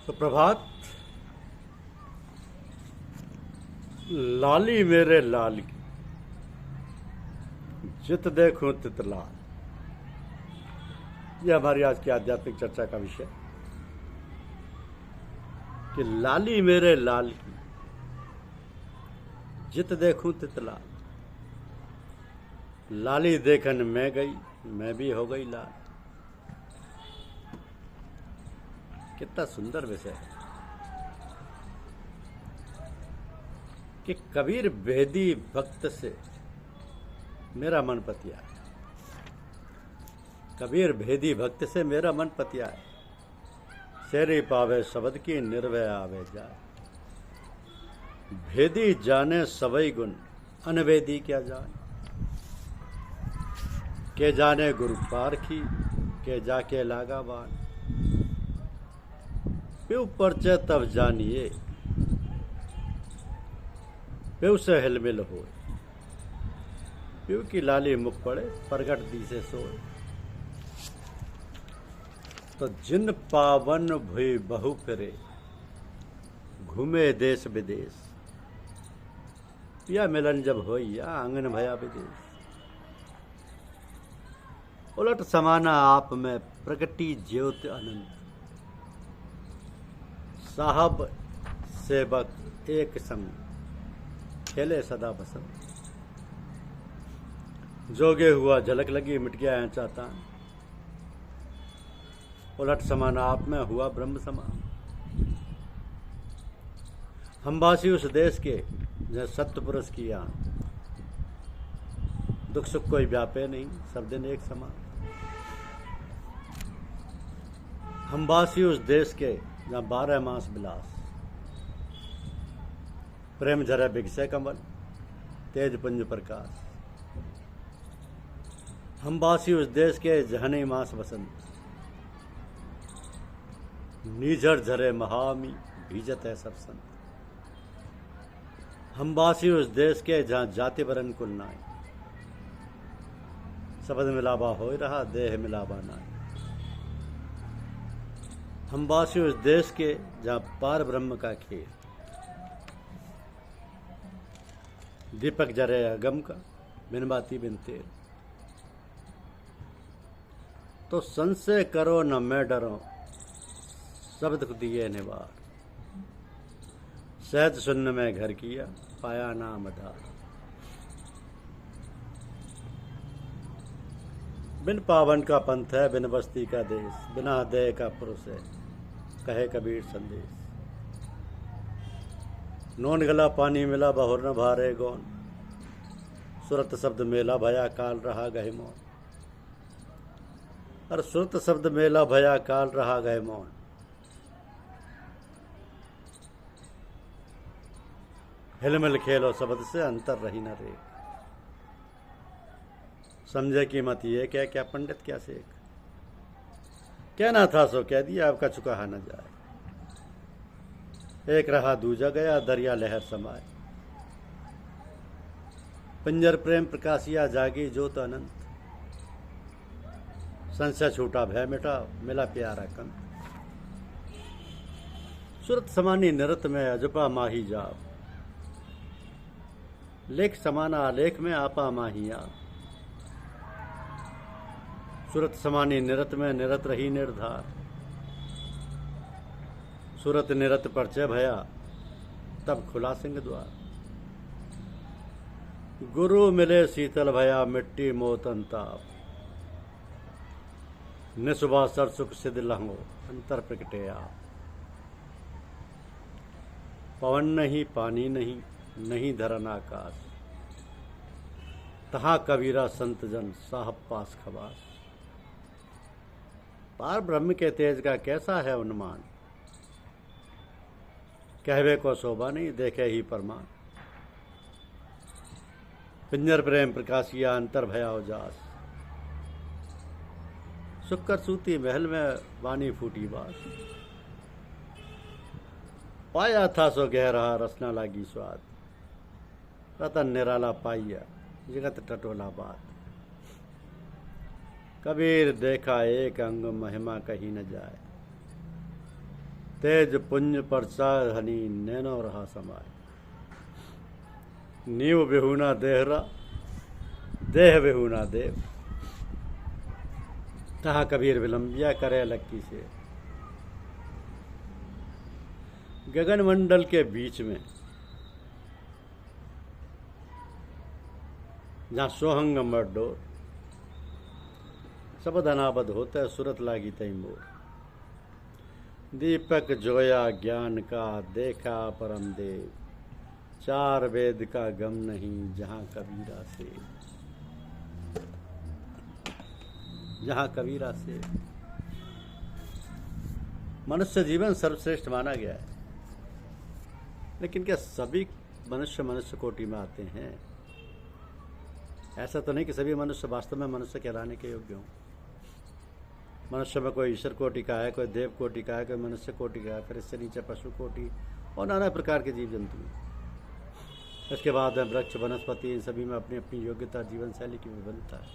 सुप्रभात। लाली मेरे लाल की, जित देखूं तित लाल। यह हमारी आज की आध्यात्मिक चर्चा का विषय कि लाली मेरे लाल की, जित देखूं तित लाल। लाली देखन मैं गई, मैं भी हो गई लाल। कितना सुंदर विषय है कि कबीर भेदी भक्त से मेरा मन पतिया है। कबीर भेदी भक्त से मेरा मन पतिया है। शेरी पावे शब्द की, निर्भय आवे जाए। भेदी जाने सबई गुण, अनवेदी क्या जाने। के जाने गुरु पारखी, के जाके लागा बान। प्यू परचे तब जानिए, प्यू से हिलमिल हो। प्यू की लाली मुख पड़े, प्रगट दी से सोए। तो जिन पावन भुई बहु फिरे, घूमे देश विदेश। या मिलन जब हो या आंगन भया विदेश। उलट समाना आप में प्रगटी ज्योति अनंत। साहब सेवक एक संग, खेले सदा बसंत। जोगे हुआ झलक लगी, मिट गया है चाहता। उलट समान आप में हुआ ब्रह्म समान। हम वासी उस देश के जहाँ सत्य पुरुष की आन। दुख सुख कोई व्यापे नहीं, सब दिन एक समान। हम वासी उस देश के जहाँ 12 मास विलास। प्रेम झरे बिगसे कमल, तेज पुंज प्रकाश। हम वासी उस देश के जहने मास बसंत। नीझर झरे महामी, भीजत है सब संत। हम वासी उस देश के जहाँ जाति वरन कुल नाई। शब्द मिलावा हो रहा, देह मिलावा नाई। हम वासी उस देश के जहाँ पार ब्रह्म का खेल। दीपक जरे अगम का, बिन बाती बिन तेल। तो संशय करो न मैं डरो, शब्द को दिए निवार। सहज सुन्न में घर किया, पाया नाम आधार। बिन पावन का पंथ है, बिन बस्ती का देश। बिना देह का पुरुष है, कहे कबीर संदेश। नोन गला पानी मिला, बहुर न भारे गौन। सुरत शब्द मेला भया, काल रहा गए मौन। और सुरत शब्द मेला भया, काल रहा गए मौन। हिलमिल खेलो शब्द से, अंतर रही न रे। समझे की मत ये क्या क्या पंडित क्या सेख। कहना था सो कह दिया, आपका चुका न जाए। एक रहा दूजा गया, दरिया लहर समाए। पिंजर प्रेम प्रकाशिया, जागी ज्योत अनंत। संशय छूटा भय मिटा, मिला प्यारा कंत। सुरत समानी निरत में, अजपा माही जाप। लेख समाना आलेख में, आपा माहिया। सुरत समानी निरत में, निरत रही निर्धार। सुरत निरत परचय भया, तब खुला सिंह द्वार। गुरु मिले शीतल भया, मिट्टी मोत अंताप। निसुबा सर सुख सिद्ध लहो, अंतर प्रकटे आप। पवन नहीं, पानी नहीं, नहीं धरन आकाश। तहाँ कबीरा संत जन, साहब पास खबास। पार ब्रह्म के तेज का कैसा है अनुमान। कहवे को शोभा नहीं, देखे ही परमान। पिंजर प्रेम प्रकाशिया, अंतर भया उजास। शुक्र सूती महल में, वाणी फूटी बास। पाया था सो गहरा, रसना लागी स्वाद। रतन निराला पाइया, जगत टटोला बात। कबीर देखा एक अंग, महिमा कहीं न जाए। तेज पुंज प्रसाद हनी नैनो रहा समाय। नीव बेहुना देहरा देह बेहुना देव। कहा कबीर विलंबिया करे लक्की से। गगन मंडल के बीच में जहाँ सोहंग मर्डोर सबद अनाबद होता है सूरत लागी तई मोर। दीपक जोया ज्ञान का देखा परम देव। चार वेद का गम नहीं जहाँ कबीरा से। जहाँ कबीरा से मनुष्य जीवन सर्वश्रेष्ठ माना गया है। लेकिन क्या सभी मनुष्य कोटि में आते हैं? ऐसा तो नहीं कि सभी मनुष्य वास्तव में मनुष्य कहलाने के योग्य हों। मनुष्य में कोई ईश्वर कोटि का है, कोई देव कोटि का है, कोई मनुष्य कोटि का है, फिर इससे नीचे पशु कोटि और नाना प्रकार के जीव जंतु हैं। इसके बाद वृक्ष वनस्पति, इन सभी में अपनी अपनी योग्यता जीवन शैली की विभिन्नता है।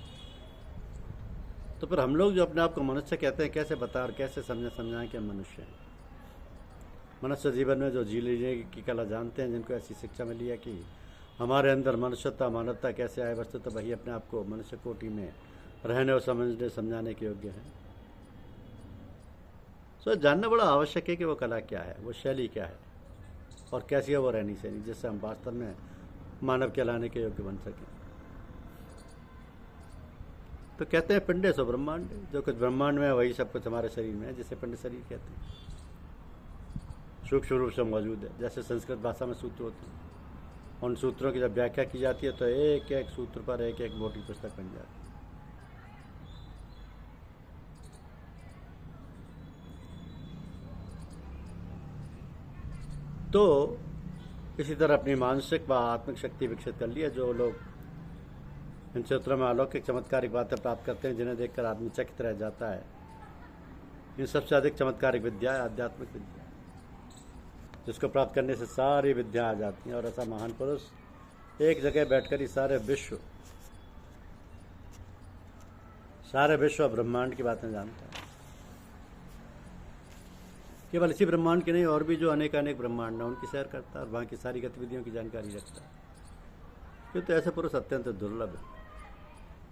तो फिर हम लोग जो अपने आप को मनुष्य कहते हैं, कैसे बता और कैसे समझाएं कि हम मनुष्य हैं? मनुष्य जीवन में जो जी लेने की कला जानते हैं, जिनको ऐसी शिक्षा मिली है कि हमारे अंदर मनुष्यता मानवता कैसे आए, वस्तु तो वही अपने आप को मनुष्य कोटि में रहने और समझने समझाने के योग्य है। सो जानना बड़ा आवश्यक है कि वो कला क्या है, वो शैली क्या है और कैसी है वो रहनी सहनी, जिससे हम वास्तव में मानव कहलाने के योग्य बन सकें। तो कहते हैं पिंडे सो ब्रह्मांड। जो कुछ ब्रह्मांड में है वही सब कुछ हमारे शरीर में है, जिसे पिंड शरीर कहते हैं। सूक्ष्म रूप से मौजूद है। जैसे संस्कृत भाषा में सूत्र होते हैं, उन सूत्रों की जब व्याख्या की जाती है तो एक एक सूत्र पर एक एक मोटी पुस्तक बन जाती है। तो इसी तरह अपनी मानसिक व आत्मिक शक्ति विकसित कर लिया। जो लोग इन क्षेत्रों में अलौकिक चमत्कारिक बातें प्राप्त करते हैं, जिन्हें देखकर आदमी चकित रह जाता है, इन सबसे अधिक चमत्कारिक विद्या है आध्यात्मिक विद्या, जिसको प्राप्त करने से सारी विद्या आ जाती हैं। और ऐसा महान पुरुष एक जगह बैठकर ही सारे विश्व ब्रह्मांड की बातें जानता है। केवल इसी ब्रह्मांड के नहीं, और भी जो अनेक ब्रह्मांड हैं उनकी सैर करता है और वहाँ की सारी गतिविधियों की जानकारी रखता है। क्यों? तो ऐसे पुरुष अत्यंत दुर्लभ है।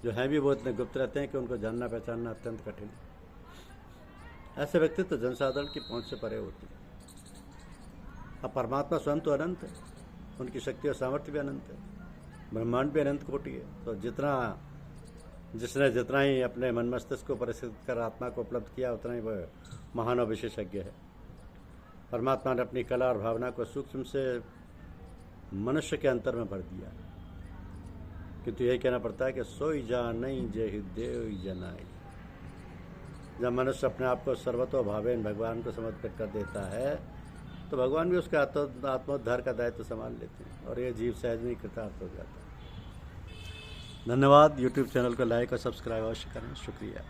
जो हैं भी वो इतने गुप्त रहते हैं कि उनको जानना पहचानना अत्यंत कठिन है। ऐसे व्यक्ति तो जनसाधारण की पहुँच से परे होती है। अब परमात्मा स्वयं तो अनंत है, उनकी शक्ति और सामर्थ्य भी अनंत है, ब्रह्मांड भी अनंत कोटि है। तो जिसने जितना ही अपने मन मस्तिष्क को परिष्कृत कर आत्मा को उपलब्ध किया, उतना ही वह महान और विशेषज्ञ है। परमात्मा ने अपनी कला और भावना को सूक्ष्म से मनुष्य के अंतर में भर दिया। किंतु यही कहना पड़ता है कि सोई जा नहीं जय देव जनाई। जब मनुष्य अपने आप को सर्वतो भावेन भगवान को समर्पित कर देता है, तो भगवान भी उसका आत्मोद्धार का दायित्व संभाल लेते हैं और ये जीव सहज में कृतार्थ हो जाता है। धन्यवाद। यूट्यूब चैनल को लाइक और सब्सक्राइब अवश्य करें। शुक्रिया।